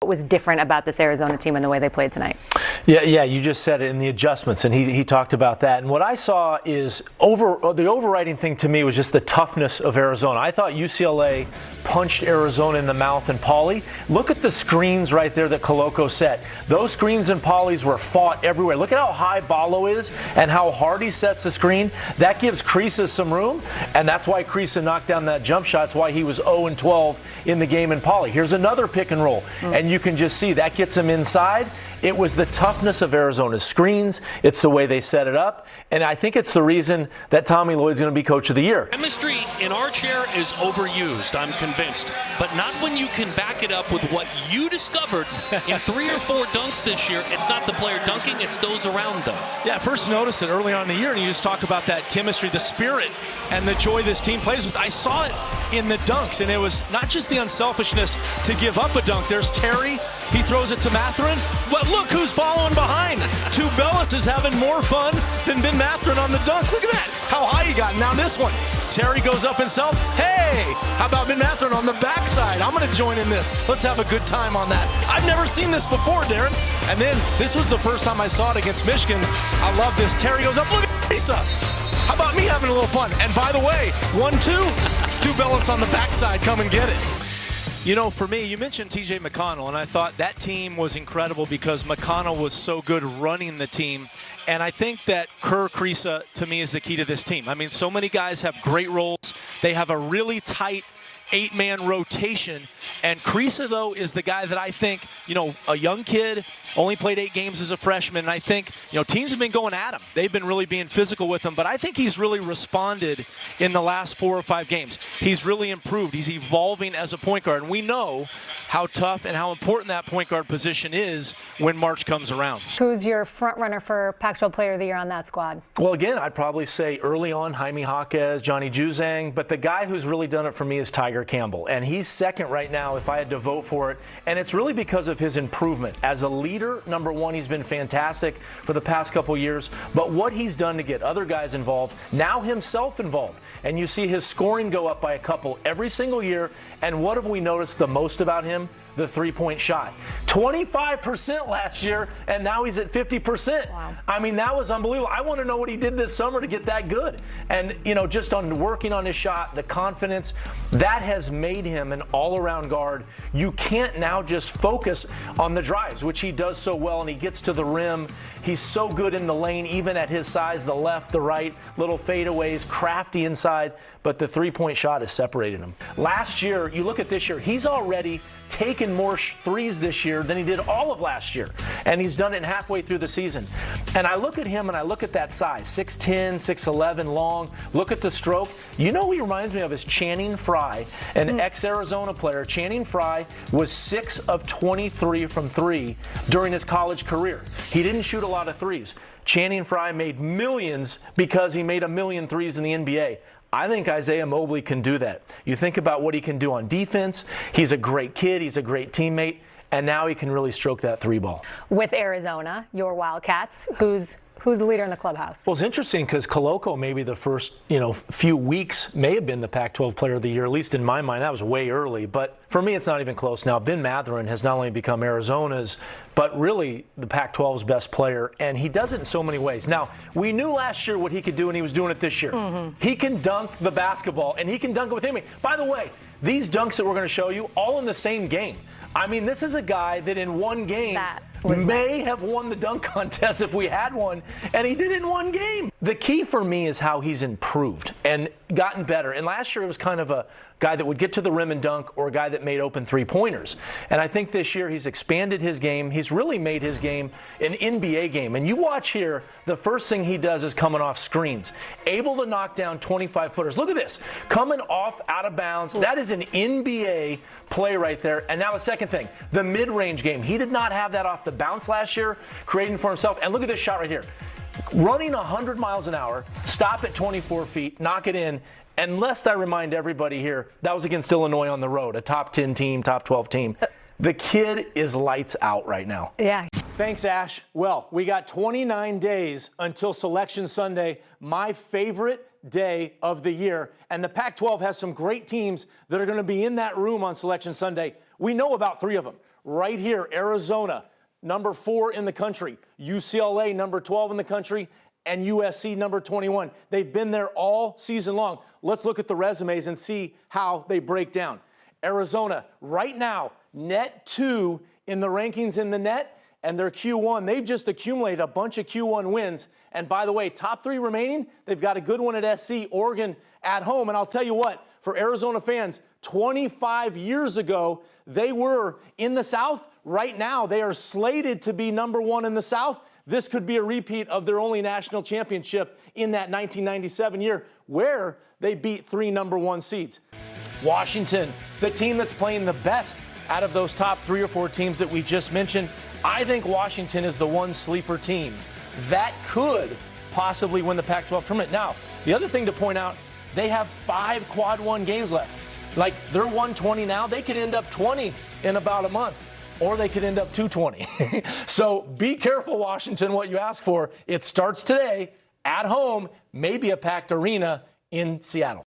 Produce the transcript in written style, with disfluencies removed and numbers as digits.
What was different about this Arizona team and the way they played tonight? Yeah, you just said it in the adjustments, and he talked about that. And what I saw is the overriding thing to me was just the toughness of Arizona. I thought UCLA punched Arizona in the mouth and Pauly. Look at the screens right there that Koloko set. Those screens and Pauly's were fought everywhere. Look at how high Ballo is and how hard he sets the screen. That gives Kriisa some room, and that's why Kriisa knocked down that jump shot. That's why he was 0-12 in the game in Pauly. Here's another pick and roll, and you can just see that gets him inside. It was the toughness of Arizona's screens. It's the way they set it up. And I think it's the reason that Tommy Lloyd's going to be Coach of the Year. Chemistry in our chair is overused, I'm convinced. But not when you can back it up with what you discovered in 3 or 4 dunks this year. It's not the player dunking, it's those around them. Yeah, first noticed it early on in the year, and you just talk about that chemistry, the spirit, and the joy this team plays with. I saw it in the dunks, and it was not just the unselfishness to give up a dunk. There's Terry. He throws it to Mathurin. But look who's following behind. Tubelis is having more fun than Ben Mathurin on the dunk. Look at that, how high he got. Now this one, Terry goes up himself. Hey, how about Ben Mathurin on the backside? I'm going to join in this. Let's have a good time on that. I've never seen this before, Darren. And then this was the first time I saw it against Michigan. I love this. Terry goes up. Look at Lisa. How about me having a little fun? And by the way, 1-2, Tubelis on the backside. Come and get it. You know, for me, you mentioned TJ McConnell, and I thought that team was incredible because McConnell was so good running the team. And I think that Kriisa, to me, is the key to this team. I mean, so many guys have great roles. They have a really tight 8-man rotation. And Kriisa, though, is the guy that I think, you know, a young kid, only played 8 games as a freshman. And I think, you know, teams have been going at him. They've been really being physical with him. But I think he's really responded in the last 4 or 5 games. He's really improved. He's evolving as a point guard. And we know how tough and how important that point guard position is when March comes around. Who's your front runner for Pac-12 Player of the Year on that squad? Well, again, I'd probably say early on Jaime Jaquez, Johnny Juzang, but the guy who's really done it for me is Tiger Campbell. And he's second right now if I had to vote for it. And it's really because of his improvement. As a leader, number one, he's been fantastic for the past couple years. But what he's done to get other guys involved, now himself involved. And you see his scoring go up by a couple every single year. And what have we noticed the most about him? The three-point shot. 25% last year, and now he's at 50%. Wow. I mean, that was unbelievable. I want to know what he did this summer to get that good. And, you know, just on working on his shot, the confidence, that has made him an all-around guard. You can't now just focus on the drives, which he does so well, and he gets to the rim. He's so good in the lane, even at his size, the left, the right, little fadeaways, crafty inside, but the three-point shot has separated him. Last year, you look at this year, he's already taken more threes this year than he did all of last year. And he's done it halfway through the season. And I look at him and I look at that size, 6'10", 6'11", long. Look at the stroke. You know who he reminds me of is Channing Frye, an ex-Arizona player. Channing Frye was 6 of 23 from 3 during his college career. He didn't shoot a lot of threes. Channing Frye made millions because he made 1,000,000 threes in the NBA. I think Isaiah Mobley can do that. You think about what he can do on defense. He's a great kid. He's a great teammate. And now he can really stroke that 3 ball. With Arizona, your Wildcats, who's the leader in the clubhouse? Well, it's interesting because Koloko, maybe the first, few weeks may have been the Pac-12 Player of the Year, at least in my mind. That was way early. But for me, it's not even close now. Ben Mathurin has not only become Arizona's, but really the Pac-12's best player. And he does it in so many ways. Now, we knew last year what he could do, and he was doing it this year. Mm-hmm. He can dunk the basketball, and he can dunk it with him. By the way, these dunks that we're going to show you, all in the same game. I mean, this is a guy that in one game may have won the dunk contest if we had one, and he did it in one game. The key for me is how he's improved and gotten better. And last year it was kind of a guy that would get to the rim and dunk, or a guy that made open three-pointers. And I think this year he's expanded his game. He's really made his game an NBA game. And you watch here, the first thing he does is coming off screens. Able to knock down 25-footers. Look at this. Coming off out of bounds. That is an NBA play right there. And now the second thing, the mid-range game. He did not have that off the bounce last year, creating for himself. And look at this shot right here. Running 100 miles an hour, stop at 24 feet, knock it in. And lest I remind everybody here, that was against Illinois on the road, a top 10 team, top 12 team. The kid is lights out right now. Yeah. Thanks, Ash. Well, we got 29 days until Selection Sunday, my favorite day of the year. And the Pac-12 has some great teams that are going to be in that room on Selection Sunday. We know about 3 of them. Right here, Arizona, number 4 in the country. UCLA, number 12 in the country. And USC, number 21. They've been there all season long. Let's look at the resumes and see how they break down. Arizona, right now, net 2 in the rankings in the net, and they're Q1. They've just accumulated a bunch of Q1 wins. And by the way, top 3 remaining, they've got a good one at SC, Oregon at home. And I'll tell you what, for Arizona fans, 25 years ago, they were in the South. Right now, they are slated to be number 1 in the South. This could be a repeat of their only national championship in that 1997 year, where they beat 3 number 1 seeds. Washington, the team that's playing the best out of those top 3 or 4 teams that we just mentioned. I think Washington is the one sleeper team that could possibly win the Pac-12 tournament. Now, the other thing to point out, they have 5 quad 1 games left. Like, they're 120 now. They could end up 20 in about a month, or they could end up 220. So be careful, Washington, what you ask for. It starts today at home, maybe a packed arena in Seattle.